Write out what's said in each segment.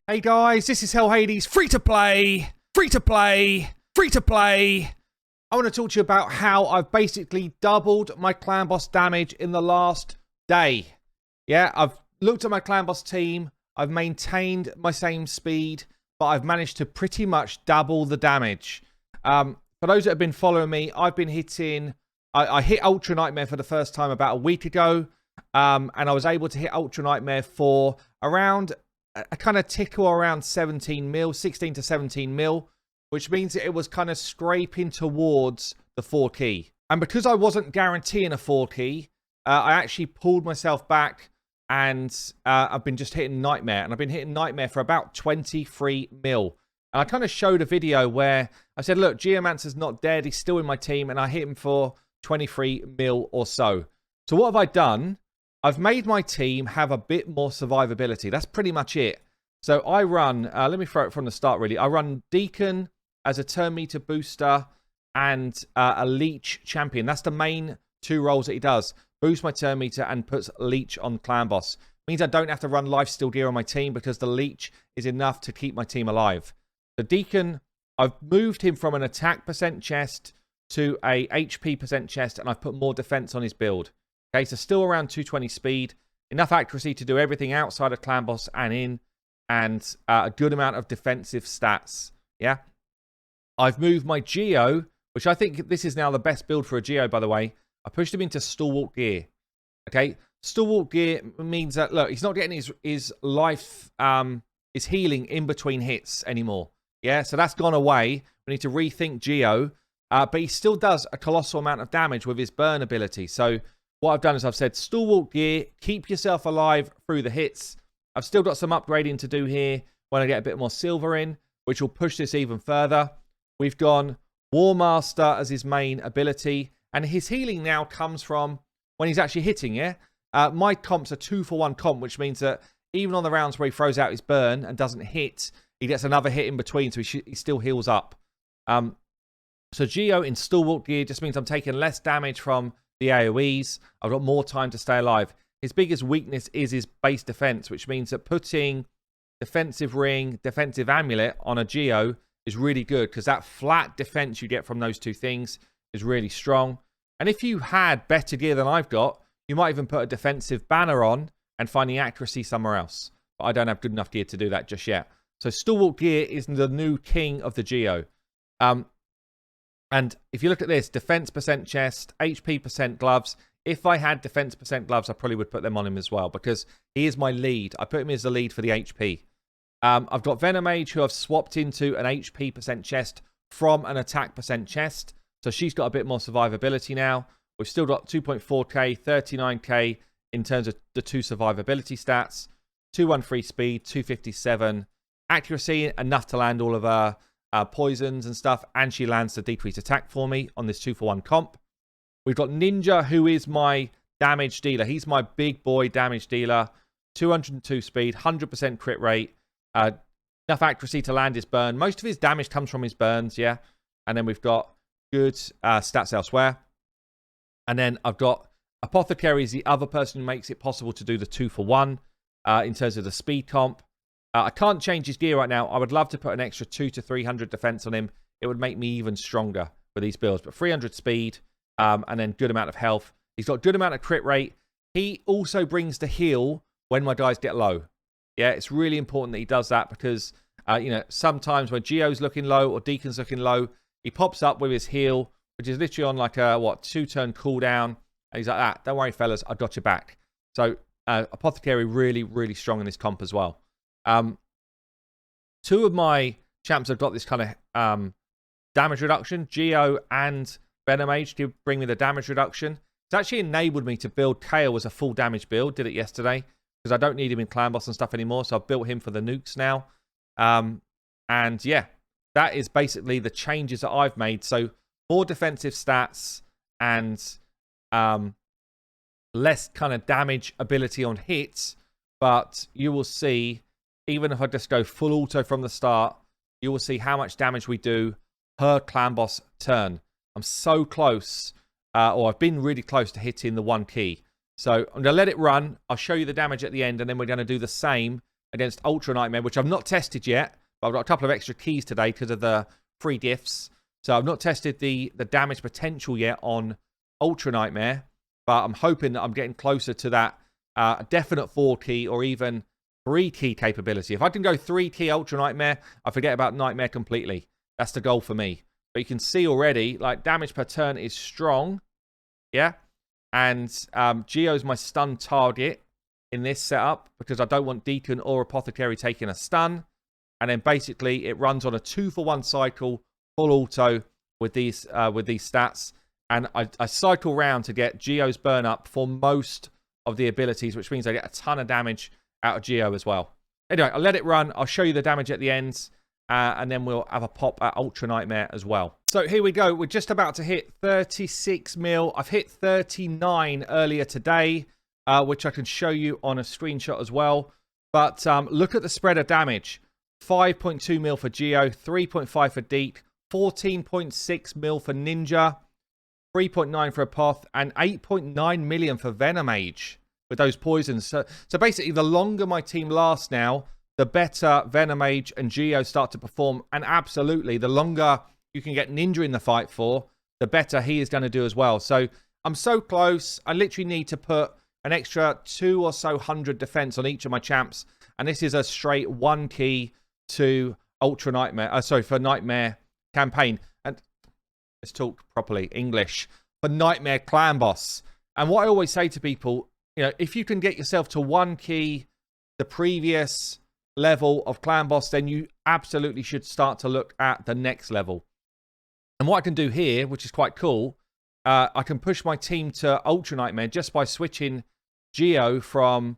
Hey guys, this is Hell Hades, free to play, free to play, free to play. I want to talk to you about how I've basically doubled my clan boss damage in the last day. Yeah, I've looked at my clan boss team, I've maintained my same speed, but I've managed to pretty much double the damage. For those that have been following me, I've been hitting, I hit Ultra Nightmare for the first time about a week ago, and I was able to hit Ultra Nightmare for around a kind of tickle around 17 mil, 16 to 17 mil, which means that it was kind of scraping towards the 4 key. And because I wasn't guaranteeing a 4 key, I actually pulled myself back and I've been just hitting Nightmare. And I've been hitting Nightmare for about 23 mil. And I kind of showed a video where I said, look, Geomancer's not dead. He's still in my team. And I hit him for 23 mil or so. So what have I done? I've made my team have a bit more survivability. That's pretty much it. So I run, let me throw it from the start really. I run Deacon as a turn meter booster and a leech champion. That's the main two roles that he does. Boost my turn meter and puts leech on clan boss. Means I don't have to run lifesteal gear on my team because the leech is enough to keep my team alive. The Deacon, I've moved him from an attack percent chest to a HP percent chest and I've put more defense on his build. Okay, so still around 220 speed, enough accuracy to do everything outside of clan boss and in, and a good amount of defensive stats. Yeah, I've moved my Geo, which I think this is now the best build for a Geo, by the way. I pushed him into Stalwart gear. Okay, Stalwart gear means that, look, he's not getting his life, his healing in between hits anymore. Yeah, so that's gone away. We need to rethink Geo, but he still does a colossal amount of damage with his burn ability. So what I've done is I've said Stalwart gear, keep yourself alive through the hits. I've still got some upgrading to do here when I get a bit more silver in, which will push this even further. We've gone War Master as his main ability, and his healing now comes from when he's actually hitting, yeah? My comp's a 2-for-1 comp, which means that even on the rounds where he throws out his burn and doesn't hit, he gets another hit in between, so he still heals up. So Geo in Stalwart gear just means I'm taking less damage from the AoEs. I've got more time to stay alive. His biggest weakness is his base defense, which means that putting defensive ring, defensive amulet on a Geo is really good because that flat defense you get from those two things is really strong. And if you had better gear than I've got, you might even put a defensive banner on and find the accuracy somewhere else. But I don't have good enough gear to do that just yet. So Stalwart gear is the new king of the Geo. And if you look at this, defense percent chest, HP percent gloves. If I had defense percent gloves, I probably would put them on him as well because he is my lead. I put him as the lead for the HP. I've got Venomage, who I've swapped into an HP percent chest from an attack percent chest. So she's got a bit more survivability now. We've still got 2.4k, 39k in terms of the two survivability stats. 213 speed, 257 accuracy, enough to land all of her poisons and stuff, and she lands the decreased attack for me on this 2-for-1 comp. We've got Ninja, who is my damage dealer. He's my big boy damage dealer. 202 speed, 100% crit rate, enough accuracy to land his burn. Most of his damage comes from his burns, yeah. And then we've got good stats elsewhere. And then I've got Apothecary is the other person who makes it possible to do the 2-for-1 in terms of the speed comp. I can't change his gear right now. I would love to put an extra 200 to 300 defense on him. It would make me even stronger with these builds. But 300 speed and then good amount of health. He's got good amount of crit rate. He also brings the heal when my guys get low. Yeah, it's really important that he does that because, you know, sometimes when Geo's looking low or Deacon's looking low, he pops up with his heal, which is literally on like a, 2-turn cooldown. And he's like, ah, don't worry, fellas, I got your back. So Apothecary really, really strong in this comp as well. Two of my champs have got this kind of damage reduction. Geo and Venomage to bring me the damage reduction. It's actually enabled me to build Kale as a full damage build. Did it yesterday because I don't need him in clan boss and stuff anymore. So I've built him for the nukes now. And yeah, that is basically the changes that I've made. So more defensive stats and less kind of damage ability on hits. But you will see, even if I just go full auto from the start, you will see how much damage we do per clan boss turn. I'm so close, or I've been really close to hitting the 1 key. So I'm going to let it run. I'll show you the damage at the end, and then we're going to do the same against Ultra Nightmare, which I've not tested yet. But I've got a couple of extra keys today because of the free gifts. So I've not tested the damage potential yet on Ultra Nightmare. But I'm hoping that I'm getting closer to that definite 4-key or even 3-key capability. If I can go 3-key Ultra Nightmare, I forget about Nightmare completely. That's the goal for me. But you can see already, like, damage per turn is strong. Yeah? And Geo's my stun target in this setup because I don't want Deacon or Apothecary taking a stun. And then basically it runs on a 2-for-1 cycle, full auto with these stats. And I cycle round to get Geo's burn up for most of the abilities, which means I get a ton of damage out of Geo as well. Anyway, I'll let it run. I'll show you the damage at the end. And then we'll have a pop at Ultra Nightmare as well. So here we go. We're just about to hit 36 mil. I've hit 39 earlier today, which I can show you on a screenshot as well. But look at the spread of damage. 5.2 mil for Geo, 3.5 for Deke, 14.6 mil for Ninja, 3.9 for Apoth, and 8.9 million for Venomage with those poisons. So basically, the longer my team lasts now, the better Venomage and Geo start to perform. And absolutely, the longer you can get Ninja in the fight for, the better he is going to do as well. So I'm so close. I literally need to put an extra 200 or so defense on each of my champs. And this is a straight 1-key to Ultra Nightmare. For Nightmare campaign. And let's talk properly English. For Nightmare Clan Boss. And what I always say to people, you know, if you can get yourself to 1-key the previous level of Clan Boss, then you absolutely should start to look at the next level. And what I can do here, which is quite cool, I can push my team to Ultra Nightmare just by switching Geo from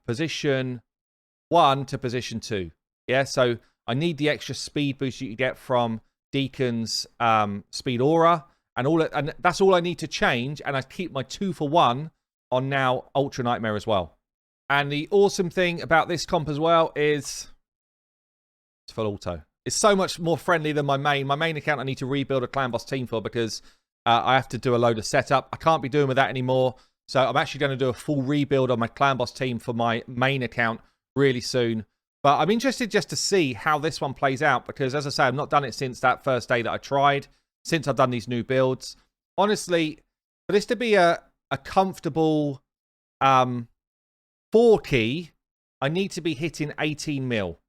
position 1 to position 2. Yeah, so I need the extra speed boost you get from Deacon's speed aura, and that's all I need to change, and I keep my 2-for-1 on now Ultra Nightmare as well. And the awesome thing about this comp as well is it's full auto. It's so much more friendly than my main. My main account I need to rebuild a Clan Boss team for because I have to do a load of setup. I can't be doing with that anymore. So I'm actually going to do a full rebuild on my Clan Boss team for my main account really soon. But I'm interested just to see how this one plays out because, as I say, I've not done it since that first day that I tried, since I've done these new builds. Honestly, for this to be a comfortable 4-key, I need to be hitting 18 mil.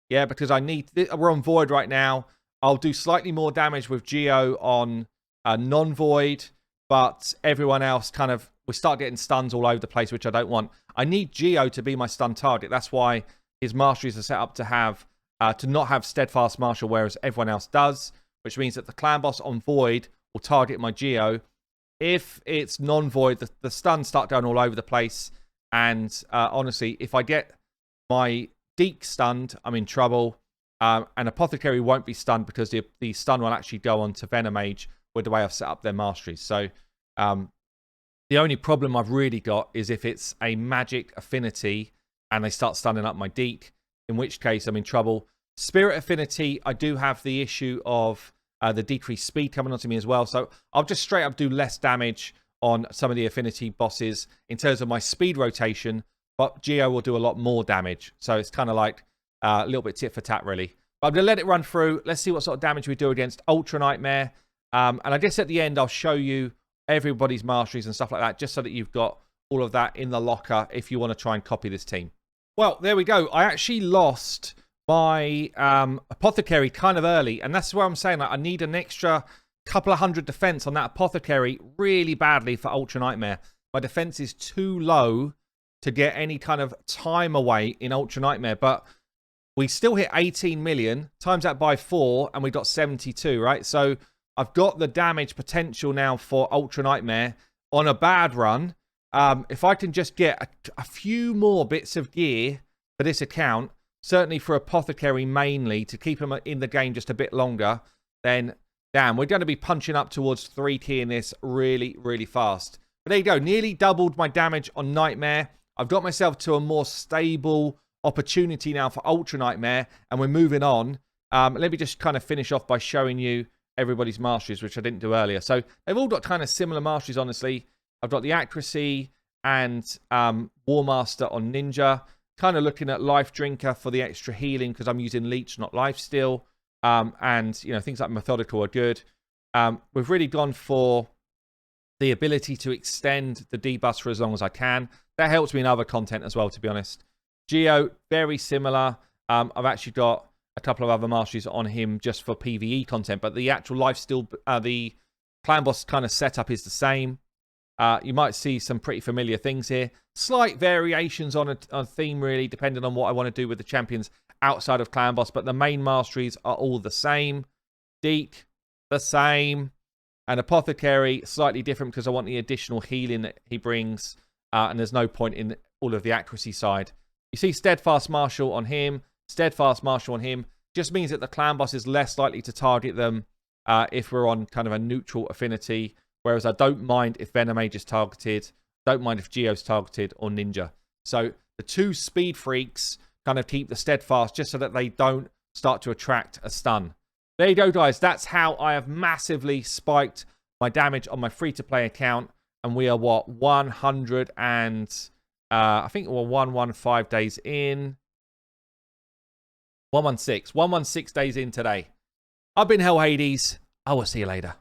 Yeah, because we're on Void right now. I'll do slightly more damage with Geo on non-Void, but everyone else we start getting stuns all over the place, which I don't want. I need Geo to be my stun target. That's why his masteries are set up to not have Steadfast Martial, whereas everyone else does, which means that the Clan Boss on Void will target my Geo. If it's non-Void, the stuns start going all over the place. And honestly, if I get my Deke stunned, I'm in trouble. And Apothecary won't be stunned because the stun will actually go on to Venomage with the way I've set up their masteries. So the only problem I've really got is if it's a magic affinity and they start stunning up my Deke, in which case I'm in trouble. Spirit affinity, I do have the issue of the decreased speed coming onto me as well. So I'll just straight up do less damage on some of the affinity bosses in terms of my speed rotation, but Geo will do a lot more damage. So it's kind of like a little bit tit for tat, really. But I'm going to let it run through. Let's see what sort of damage we do against Ultra Nightmare. And I guess at the end, I'll show you everybody's masteries and stuff like that, just so that you've got all of that in the locker if you want to try and copy this team. Well, there we go. I actually lost my Apothecary kind of early, and that's where I'm saying I need an extra couple of hundred defense on that Apothecary really badly for Ultra Nightmare. My defense is too low to get any kind of time away in Ultra Nightmare, but we still hit 18 million, times that by 4, and we got 72, right? So I've got the damage potential now for Ultra Nightmare on a bad run. If I can just get a few more bits of gear for this account, certainly for Apothecary mainly, to keep him in the game just a bit longer, then damn, we're going to be punching up towards 3-key in this really, really fast. But there you go, nearly doubled my damage on Nightmare. I've got myself to a more stable opportunity now for Ultra Nightmare, and we're moving on. Let me just kind of finish off by showing you everybody's masteries, which I didn't do earlier. So they've all got kind of similar masteries, honestly. I've got the accuracy and War Master on Ninja. kind of looking at Life Drinker for the extra healing because I'm using Leech, not Life Steal. And, you know, things like Methodical are good. We've really gone for the ability to extend the debuffs for as long as I can. That helps me in other content as well, to be honest. Geo, very similar. I've actually got a couple of other masteries on him just for PvE content, but the actual life steal, the clan boss kind of setup is the same. You might see some pretty familiar things here. Slight variations on a theme, really, depending on what I want to do with the champions outside of clan boss, but the main masteries are all the same. Deke, the same. And Apothecary, slightly different because I want the additional healing that he brings, and there's no point in all of the accuracy side. You see Steadfast Marshal on him, Steadfast Marshal on him. Just means that the clan boss is less likely to target them if we're on kind of a neutral affinity. Whereas I don't mind if Venomage is targeted, don't mind if Geo's targeted, or Ninja. So the two speed freaks kind of keep the Steadfast just so that they don't start to attract a stun. There you go, guys. That's how I have massively spiked my damage on my free-to-play account. And we are, what, 100 and... I think we're 115 days in. 116 days in today. I've been Hell Hades. I will see you later.